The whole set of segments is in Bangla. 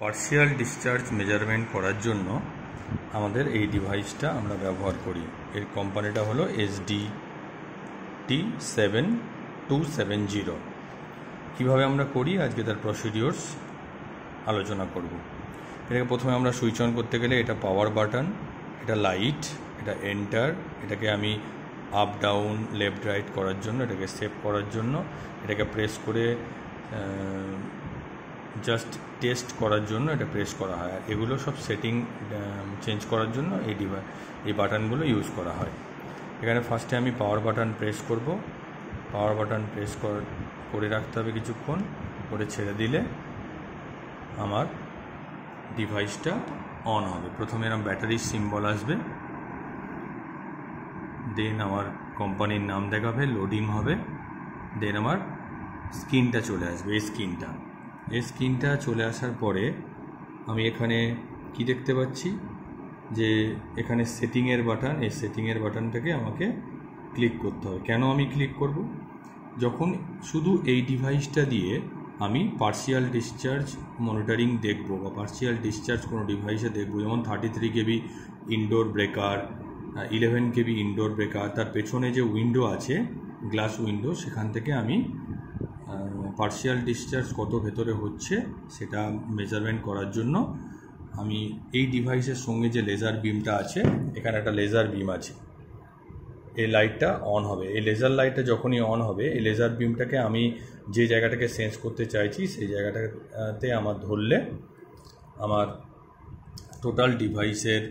পার্শিয়াল ডিসচার্জ মেজারমেন্ট করার জন্য আমাদের এই ডিভাইসটা আমরা ব্যবহার করি। এর কোম্পানিটা হলো SDT7270। কীভাবে আমরা করি আজকে তার প্রসিডিওরস আলোচনা করব। এটাকে প্রথমে আমরা সুইচ অন করতে গেলে এটা পাওয়ার বাটন, এটা লাইট, এটা এন্টার, এটাকে আমি আপ ডাউন লেফট রাইট করার জন্য, এটাকে সেভ করার জন্য, এটাকে প্রেস করে জাস্ট টেস্ট করার জন্য এটা প্রেস করা হয়। আর এগুলো সব সেটিং চেঞ্জ করার জন্য এই বাটনগুলো ইউজ করা হয়। এখানে ফার্স্টে আমি পাওয়ার বাটন প্রেস করব। পাওয়ার বাটন প্রেস করে রাখতে হবে কিছুক্ষণ, করে ছেড়ে দিলে আমার ডিভাইসটা অন হবে। প্রথমে এরকম ব্যাটারির সিম্বল আসবে, দেন আমার কোম্পানির নাম দেখাবে, লোডিং হবে, দেন আমার স্ক্রিনটা চলে আসবে। এই স্ক্রিনটা চলে আসার পরে আমি এখানে কি দেখতে পাচ্ছি যে এখানে সেটিংয়ের বাটন, এই সেটিংয়ের বাটনটাকে আমাকে ক্লিক করতে হবে। কেন আমি ক্লিক করব? যখন শুধু এই ডিভাইসটা দিয়ে আমি পার্শিয়াল ডিসচার্জ মনিটরিং দেখব বা পার্শিয়াল ডিসচার্জ কোনো ডিভাইসে দেখব, যেমন 33 কেবি ইনডোর ব্রেকার, 11 কেবি ইনডোর ব্রেকার, তার পেছনে যে উইন্ডো আছে গ্লাস উইন্ডো, সেখান থেকে আমি পার্শিয়াল ডিসচার্জ কত ভেতরে হচ্ছে সেটা মেজারমেন্ট করার জন্য আমি এই ডিভাইসের সঙ্গে যে লেজার বিমটা আছে, এখানে একটা লেজার বিম আছে, এই লাইটটা অন হবে। এই লেজার লাইটটা যখনই অন হবে, এই লেজার বিমটাকে আমি যে জায়গাটাকে সেন্স করতে চাইছি সেই জায়গাটাতে আমার ধরলে আমার টোটাল ডিভাইসের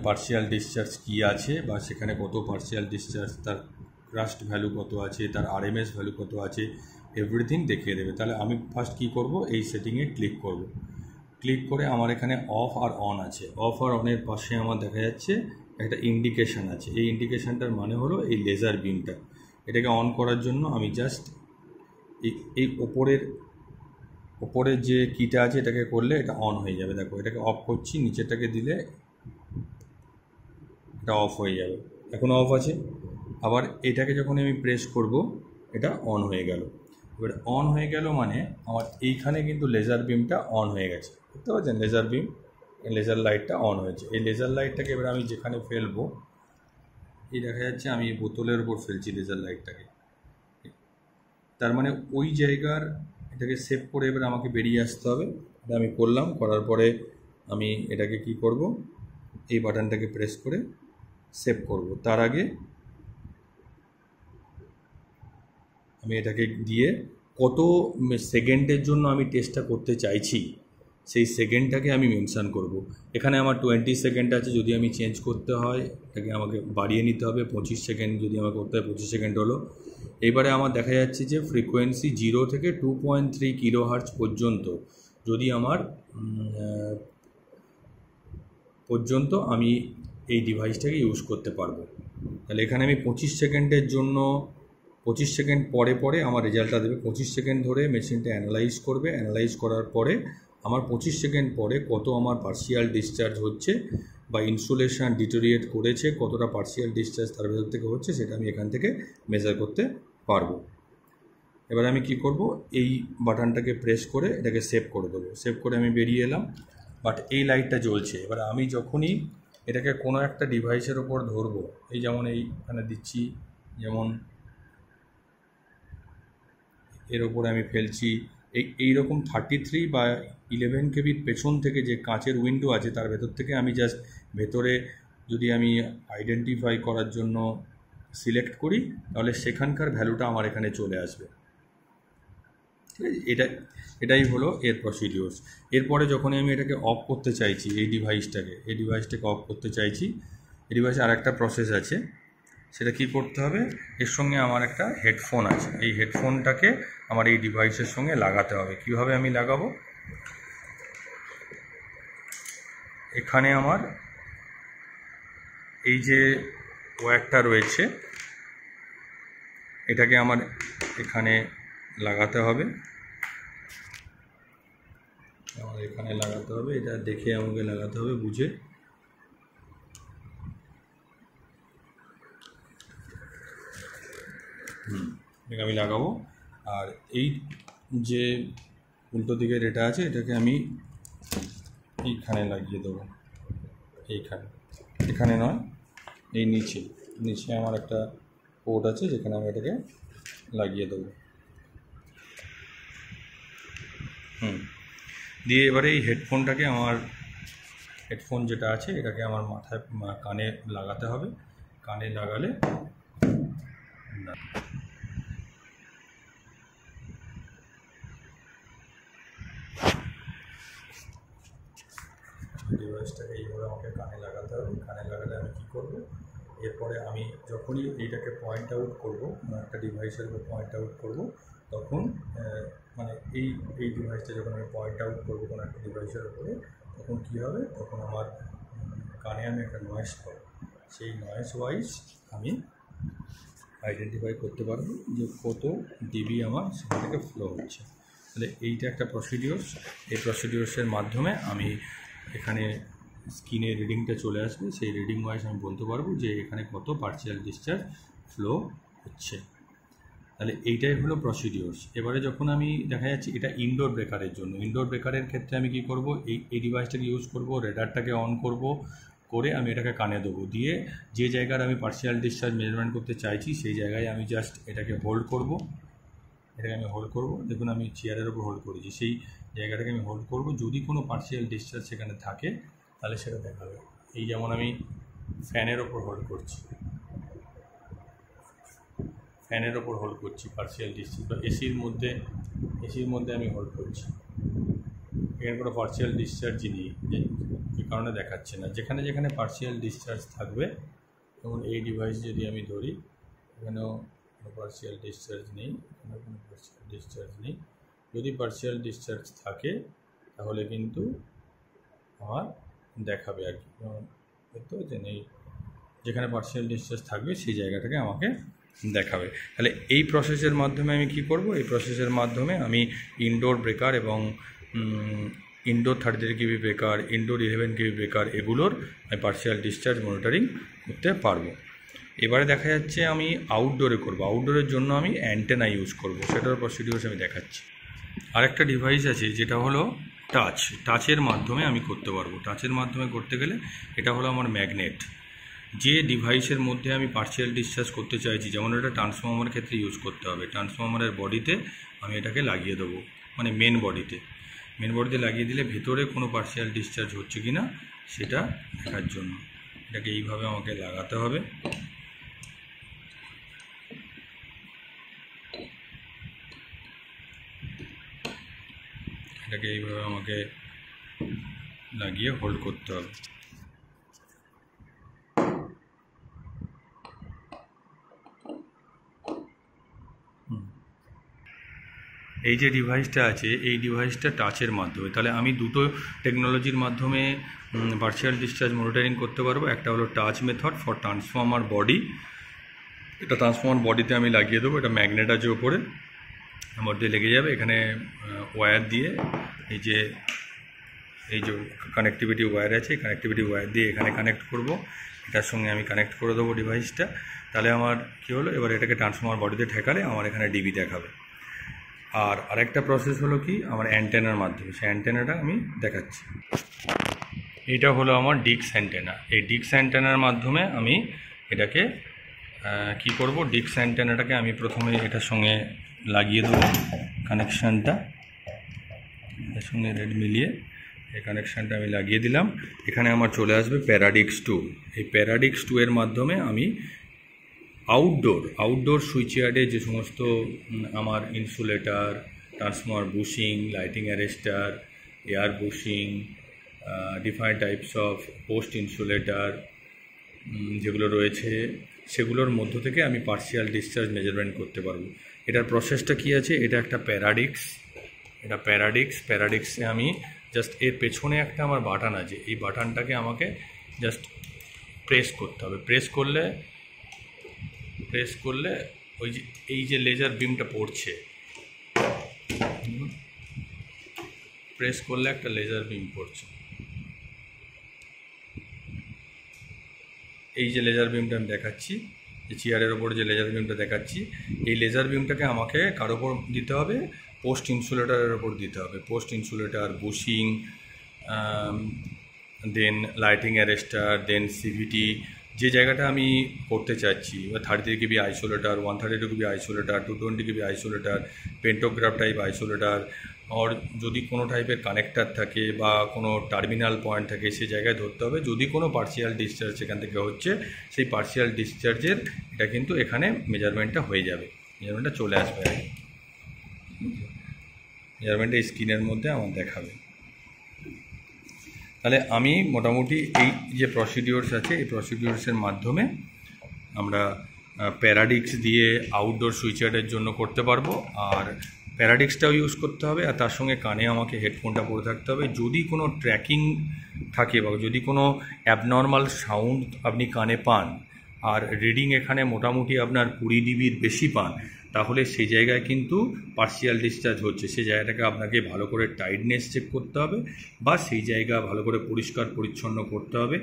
পার্শিয়াল ডিসচার্জ কী আছে বা সেখানে কত পার্শিয়াল ডিসচার্জ, তার ক্রাস্ট ভ্যালু কত আছে, তার আরএমএস ভ্যালু কত আছে, এভরিথিং দেখিয়ে দেবে। তাহলে আমি ফার্স্ট কী করব, এই সেটিংয়ে ক্লিক করব। ক্লিক করে আমার এখানে অফ আর অন আছে। অফ আর অনের পাশে আমার দেখা যাচ্ছে একটা ইন্ডিকেশান আছে। এই ইন্ডিকেশানটার মানে হলো এই লেজার বিমটা। এটাকে অন করার জন্য আমি জাস্ট এই ওপরের যে কিটা আছে এটাকে করলে এটা অন হয়ে যাবে। দেখো, এটাকে অফ করছি, নিচেরটাকে দিলে এটা অফ হয়ে যাবে। এখনও অফ আছে। আবার এটাকে যখন আমি প্রেস করব এটা অন হয়ে গেল। এবার অন হয়ে গেল মানে আমার এইখানে কিন্তু লেজার বিমটা অন হয়ে গেছে। বুঝতে পারছেন? লেজার বিম, লেজার লাইটটা অন হয়েছে। এই লেজার লাইটটাকে এবার আমি যেখানে ফেলবো, এই দেখা যাচ্ছে আমি এই বোতলের উপর ফেলছি লেজার লাইটটাকে। তার মানে ওই জায়গার এটাকে সেভ করে এবার আমাকে বেরিয়ে আসতে হবে। এটা আমি করলাম। করার পরে আমি এটাকে কি করব, এই বাটনটাকে প্রেস করে সেভ করব। তার আগে আমি এটাকে দিয়ে কত সেকেন্ডের জন্য আমি টেস্টটা করতে চাইছি সেই সেকেন্ডটাকে আমি মেনশান করব। এখানে আমার 20 সেকেন্ড আছে। যদি আমি চেঞ্জ করতে হয় এটাকে আমাকে বাড়িয়ে নিতে হবে। 25 সেকেন্ড যদি আমার করতে হয়, 25 সেকেন্ড হলো। এবারে আমার দেখা যাচ্ছে যে ফ্রিকোয়েন্সি 0 থেকে 2.3 কিলোহার্টজ পর্যন্ত যদি আমার আমি এই ডিভাইসটাকে ইউজ করতে পারবো। তাহলে এখানে আমি 25 সেকেন্ডের জন্য 25 সেকেন্ড পরে আমার রেজাল্টটা দেবে। 25 সেকেন্ড ধরে মেশিনটা অ্যানালাইজ করবে। অ্যানালাইজ করার পরে আমার 25 সেকেন্ড পরে কত আমার পার্শিয়াল ডিসচার্জ হচ্ছে বা ইনসুলেশন ডিটোরিয়েট করেছে, কতটা পার্শিয়াল ডিসচার্জ তার ভেতর থেকে হচ্ছে, সেটা আমি এখান থেকে মেজার করতে পারবো। এবার আমি কি করব, এই বাটনটাকে প্রেস করে এটাকে সেভ করে দেবো। সেভ করে আমি বেরিয়ে এলাম। বাট এই লাইটটা জ্বলছে। এবার আমি যখনই এটাকে কোনো একটা ডিভাইসের ওপর ধরবো, এই যেমন এইখানে দিচ্ছি, যেমন এর ওপরে আমি ফেলছি, এইরকম 33 বা 11 কেবির পেছন থেকে যে কাঁচের উইন্ডো আছে তার ভেতর থেকে আমি জাস্ট ভেতরে যদি আমি আইডেন্টিফাই করার জন্য সিলেক্ট করি, তাহলে সেখানকার ভ্যালুটা আমার এখানে চলে আসবে। ঠিক আছে? এটাই হলো এর প্রসিডিওরস। এরপরে যখনই আমি এটাকে অফ করতে চাইছি, এই ডিভাইসটাকে অফ করতে চাইছি, এই ডিভাইসে আর একটা প্রসেস আছে। সেটা কি করতে হবে, এর সঙ্গে আমার একটা হেডফোন আছে। এই হেডফোনটাকে আমার এই ডিভাইসের সঙ্গে লাগাতে হবে। কিভাবে আমি লাগাবো, এখানে আমার এই যে ওয়্যারটা রয়েছে এটাকে আমার এখানে লাগাতে হবে। এটা দেখে আমাকে লাগাতে হবে, বুঝে। এটাকে আমি লাগাবো। আর এই যে উল্টো দিকের এটা আছে, এটাকে আমি এইখানে লাগিয়ে দেবো, এখানে নয়, এই নিচে আমার একটা পোর্ট আছে যেখানে আমি এটাকে লাগিয়ে দেবো। দিয়ে এবারে এই হেডফোনটাকে হেডফোন যেটা আছে এটাকে আমার কানে লাগাতে হবে। কানে লাগালে ডিভাইসটাকে এইভাবে আমাকে কানে লাগাতে হবে। কানে লাগালে আমি কী করবো, এরপরে আমি যখনই এইটাকে পয়েন্ট আউট করবো, একটা ডিভাইসের উপর পয়েন্ট আউট করবো, তখন মানে এই ডিভাইসটা যখন আমি পয়েন্ট আউট করবো কোনো একটা ডিভাইসের উপরে, তখন কী হবে, তখন আমার কানে আমি একটা নয়েজ পাবো। সেই নয়েজ ওয়াইজ আমি আইডেন্টিফাই করতে পারবো যে কত ডিবি আমার সেখান থেকে ফ্লো হচ্ছে। তাহলে এইটা একটা প্রসিডিওর্স। এই প্রসিডিওর্সের মাধ্যমে আমি এখানে স্ক্রিনে রিডিংটা চলে আসবে, সেই রিডিং ওয়াইজ আমি বলতে পারবো যে এখানে কত পার্শিয়াল ডিসচার্জ ফ্লো হচ্ছে। তাহলে এইটাই হলো প্রসিডিওর্স। এবারে যখন আমি দেখা যাচ্ছে এটা ইনডোর ব্রেকারের জন্য, ইনডোর ব্রেকারের ক্ষেত্রে আমি কি করব, এই ডিভাইসটাকে ইউজ করব, রেডারটাকে অন করব, করে আমি এটাকে কানে দেবো, দিয়ে যে জায়গার আমি পার্শিয়াল ডিসচার্জ মেজারমেন্ট করতে চাইছি সেই জায়গায় আমি জাস্ট এটাকে হোল্ড করব। দেখুন আমি চেয়ারের ওপর হোল্ড করেছি, সেই জায়গাটাকে আমি হোল্ড করব। যদি কোনো পার্শিয়াল ডিসচার্জ সেখানে থাকে তাহলে সেটা দেখাবে। এই যেমন আমি ফ্যানের ওপর হোল্ড করছি, পার্শিয়াল ডিসচার্জ, বা এসির মধ্যে আমি হোল্ড করছি, এখানে কোনো পার্শিয়াল ডিসচার্জই নেই, যে কারণে দেখাচ্ছে না। যেখানে যেখানে পার্শিয়াল ডিসচার্জ থাকবে, যেমন এই ডিভাইস যদি আমি ধরি, এখানেও কোনো পার্শিয়াল ডিসচার্জ নেই, এখানেও কোনো পার্শিয়াল ডিসচার্জ নেই। যদি পার্শিয়াল ডিসচার্জ থাকে তাহলে কিন্তু আমার দেখাবে আর কি, দেখতে পাচ্ছেন, এই যেখানে পার্শিয়াল ডিসচার্জ থাকবে সেই জায়গাটাকে আমাকে দেখাবে। তাহলে এই প্রসেসের মাধ্যমে আমি কি করব, এই প্রসেসের মাধ্যমে আমি ইনডোর ব্রেকার এবং indoor 33 KB breaker, indoor 11 KB breaker, এগুলোর আমি পার্শিয়াল ডিসচার্জ মনিটরিং করতে পারবো। এবারে দেখা যাচ্ছে আমি আউটডোরে করব। আউটডোরের জন্য আমি অ্যান্টেনা ইউজ করব, সেটার প্রসিডিউরস আমি দেখাচ্ছি। আরেকটা ডিভাইস আছে যেটা হলো টাচের মাধ্যমে আমি করতে পারবো। টাচের মাধ্যমে করতে গেলে এটা হলো আমার ম্যাগনেট। যে ডিভাইসের মধ্যে আমি পার্শিয়াল ডিসচার্জ করতে চাইছি, যেমন এটা ট্রান্সফর্মারের ক্ষেত্রে ইউজ করতে হবে, ট্রান্সফর্মারের বডিতে আমি এটাকে লাগিয়ে দেবো, মানে মেন বডিতে লাগিয়ে দিলে ভেতরে কোনো পার্শিয়াল ডিসচার্জ হচ্ছে কি না সেটা দেখার জন্য এটাকে এইভাবে আমাকে লাগাতে হবে। এটাকে এইভাবে আমাকে লাগিয়ে হোল্ড করতে হবে। এই যে ডিভাইসটা আছে, এই ডিভাইসটা টাচের মাধ্যমে, তাহলে আমি দুটো টেকনোলজির মাধ্যমে পার্শিয়াল ডিসচার্জ মনিটরিং করতে পারবো। একটা হলো touch method for transformer body, এটা ট্রান্সফর্মার বডিতে আমি লাগিয়ে দেবো, এটা ম্যাগনেট আছে ওপরে, মধ্যে লেগে যাবে, এখানে ওয়্যার দিয়ে এই যে কানেক্টিভিটি ওয়্যার আছে, কানেক্টিভিটি ওয়্যার দিয়ে এখানে কানেক্ট করব, এটার সঙ্গে আমি কানেক্ট করে দেবো ডিভাইসটা। তাহলে আমার কী হলো, এবার এটাকে ট্রান্সফর্মার বডিতে ঠেকালে আমার এখানে ডিবি দেখাবে। আর আরেকটা প্রসেস হলো কি, আমার অ্যান্টেনার মাধ্যমে, সেই অ্যান্টেনাটা আমি দেখাচ্ছি। এটা হলো আমার ডিক্স অ্যান্টেনা। এই ডিক্স অ্যান্টেনার মাধ্যমে আমি এটাকে কি করব, ডিক্স অ্যান্টেনাটাকে আমি প্রথমে এটার সঙ্গে লাগিয়ে দেবো কানেকশানটা, এর সঙ্গে রেড মিলিয়ে এই কানেকশানটা আমি লাগিয়ে দিলাম। এখানে আমার চলে আসবে প্যারাডিক্স 2। এই প্যারাডিক্স 2 এর মাধ্যমে আমি আউটডোর সুইচইয়ার্ডে যে সমস্ত আমার insulator, transformer bushing, lighting arrester, air bushing, different types of post insulator যেগুলো রয়েছে, সেগুলোর মধ্য থেকে আমি পার্শিয়াল ডিসচার্জ মেজারমেন্ট করতে পারবো। এটার প্রসেসটা কি আছে, এটা একটা প্যারাডিক্সে আমি জাস্ট এর পেছনে একটা আমার বাটন আছে, এই বাটনটাকে আমাকে জাস্ট প্রেস করতে হবে। প্রেস করলে ওই যে এই যে লেজার বিমটা পড়ছে, প্রেস করলে একটা লেজার বিম পড়ছে, এই যে লেজার বিমটা আমি দেখাচ্ছি, যে চেয়ারের ওপর যে লেজার বিমটা দেখাচ্ছি, এই লেজার বিমটাকে আমাকে কার ওপর দিতে হবে, পোস্ট ইনসুলেটারের ওপর দিতে হবে। পোস্ট ইনসুলেটার, বুশিং, দেন লাইটিং অ্যারেস্টার, দেন সিভিটি, যে জায়গাটা আমি করতে চাচ্ছি, বা 33 কেবি আইসোলেটার, 132 কেবি আইসোলেটার, 220 কেবি আইসোলেটার, পেন্টোগ্রাফ টাইপ আইসোলেটার, আর যদি কোনো টাইপের কানেক্টার থাকে বা কোনো টার্মিনাল পয়েন্ট থাকে, সেই জায়গায় ধরতে হবে। যদি কোনো পার্সিয়াল ডিসচার্জ সেখান থেকে হচ্ছে, সেই পার্সিয়াল ডিসচার্জের এটা কিন্তু এখানে মেজারমেন্টটা হয়ে যাবে, মেজারমেন্টটা চলে আসবে আর কি। মেজারমেন্টটা স্ক্রিনের মধ্যে আমার দেখাবে। তাহলে আমি মোটামুটি এই যে প্রসিডিওর্স আছে, এই প্রসিডিওর্সের মাধ্যমে আমরা প্যারাডিক্স দিয়ে আউটডোর সুইচয়ার্ডের জন্য করতে পারবো। আর প্যারাডিক্সটাও ইউজ করতে হবে, আর তার সঙ্গে কানে আমাকে হেডফোনটা পরে থাকতে হবে। যদি কোনো ট্র্যাকিং থাকে বা যদি কোনো অ্যাবনর্মাল সাউন্ড আপনি কানে পান, আর রিডিং এখানে মোটামুটি আপনার 20 ডিবির বেশি পান, তাহলে সেই জায়গায় কিন্তু পার্সিয়াল ডিসচার্জ হচ্ছে। সেই জায়গাটাকে আপনাকে ভালো করে টাইটনেস চেক করতে হবে, বা সেই জায়গা ভালো করে পরিষ্কার পরিচ্ছন্ন করতে হবে।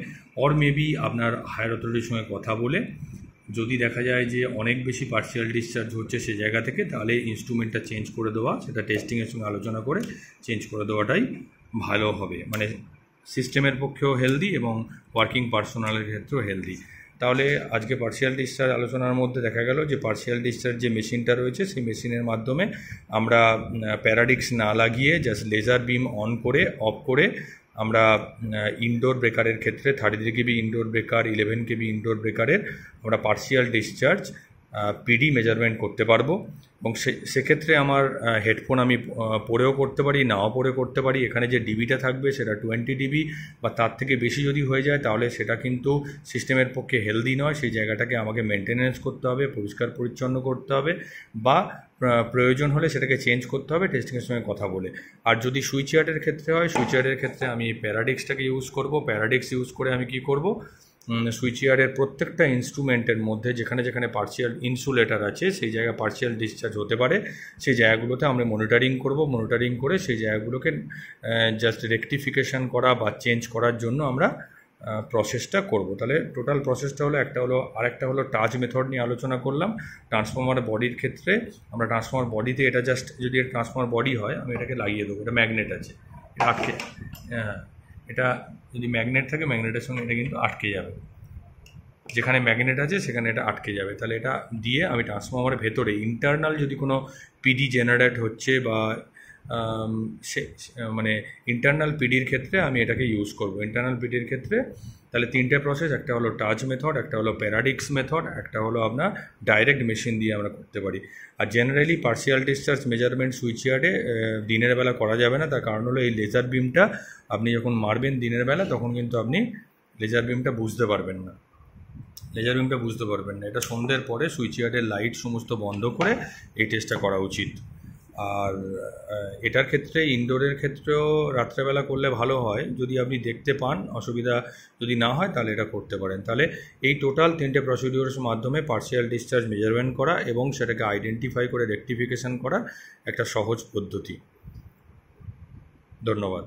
অর মেবি আপনার হায়ার অথরিটির সঙ্গে কথা বলে যদি দেখা যায় যে অনেক বেশি পার্সিয়াল ডিসচার্জ হচ্ছে সেই জায়গা থেকে, তাহলে ইনস্ট্রুমেন্টটা চেঞ্জ করে দেওয়া, সেটা টেস্টিংয়ের সঙ্গে আলোচনা করে চেঞ্জ করে দেওয়াটাই ভালো হবে। মানে সিস্টেমের পক্ষেও হেলদি এবং ওয়ার্কিং পার্সোনালের ক্ষেত্রেও হেলদি। তাহলে আজকে পার্সিয়াল ডিসচার্জ আলোচনার মধ্যে দেখা গেল যে পার্সিয়াল ডিসচার্জ যে মেশিনটা রয়েছে, সেই মেশিনের মাধ্যমে আমরা প্যারাডিক্স না লাগিয়ে জাস্ট লেজার বিম অন করে অফ করে আমরা ইনডোর ব্রেকারের ক্ষেত্রে 33 কেবি ইনডোর ব্রেকার, 11 কেবি ইনডোর ব্রেকারের আমরা পার্সিয়াল ডিসচার্জ পিডি মেজারমেন্ট করতে পারবো। এবং সেক্ষেত্রে আমার হেডফোন আমি পরেও করতে পারি, নাও পরে করতে পারি। এখানে যে ডিবিটা থাকবে সেটা 20 ডিবি বা তার থেকে বেশি যদি হয়ে যায়, তাহলে সেটা কিন্তু সিস্টেমের পক্ষে হেলদি নয়। সেই জায়গাটাকে আমাকে মেনটেনেন্স করতে হবে, পরিষ্কার পরিচ্ছন্ন করতে হবে, বা প্রয়োজন হলে সেটাকে চেঞ্জ করতে হবে টেস্টিংয়ের সঙ্গে কথা বলে। আর যদি সুইচয়ার্ডের ক্ষেত্রে হয়, সুইচয়ার্ডের ক্ষেত্রে আমি প্যারাডিক্সটাকে ইউজ করব। প্যারাডিক্স ইউজ করে আমি কি করব, সুইচয়ার্ডের প্রত্যেকটা ইনস্ট্রুমেন্টের মধ্যে যেখানে যেখানে পার্সিয়াল ইনসুলেটার আছে, সেই জায়গায় পার্সিয়াল ডিসচার্জ হতে পারে, সেই জায়গাগুলোতে আমরা মনিটরিং করব। মনিটরিং করে সেই জায়গাগুলোকে জাস্ট রেকটিফিকেশান করা বা চেঞ্জ করার জন্য আমরা প্রসেসটা করব। তাহলে টোটাল প্রসেসটা হলো, আরেকটা হলো টাচ মেথড নিয়ে আলোচনা করলাম। ট্রান্সফর্মার বডির ক্ষেত্রে আমরা ট্রান্সফর্মার বডিতে এটা জাস্ট, যদি ট্রান্সফর্মার বডি হয় আমি এটাকে লাগিয়ে দেবো। এটা ম্যাগনেট আছে, এটা আটকে, হ্যাঁ, এটা যদি ম্যাগনেট থাকে ম্যাগনেটের সঙ্গে এটা কিন্তু আটকে যাবে। যেখানে ম্যাগনেট আছে সেখানে এটা আটকে যাবে। তাহলে এটা দিয়ে আমি ট্রান্সফর্মারের ভেতরে ইন্টারনাল যদি কোনো পিডি জেনারেট হচ্ছে বা মানে ইন্টারনাল পিডির ক্ষেত্রে আমি এটাকে ইউজ করব। ইন্টারনাল পিডির ক্ষেত্রে তাহলে তিনটে প্রসেস, একটা হলো টাচ মেথড, একটা হলো প্যারাডিক্স মেথড, একটা হলো আপনার ডাইরেক্ট মেশিন দিয়ে আমরা করতে পারি। Are generally partial discharge measurement সুইচয়ার্ডে দিনের বেলা করা যাবে না। তার কারণ হলো এই লেজার বিমটা আপনি যখন মারবেন দিনের বেলা, তখন কিন্তু আপনি লেজার বিমটা বুঝতে পারবেন না। এটা সন্ধ্যের পরে সুইচয়ার্ডের লাইট সমস্ত বন্ধ করে এই টেস্টটা করা উচিত। আর এটার ক্ষেত্রে ইনডোরের ক্ষেত্রেও রাত্রেবেলা করলে ভালো হয়, যদি আপনি দেখতে পান। অসুবিধা যদি না হয় তাহলে এটা করতে পারেন। তাহলে এই টোটাল 3টে প্রসিডিওরের মাধ্যমে পার্সিয়াল ডিসচার্জ মেজারমেন্ট করা এবং সেটাকে আইডেন্টিফাই করে রেকটিফিকেশান করা একটা সহজ পদ্ধতি। ধন্যবাদ।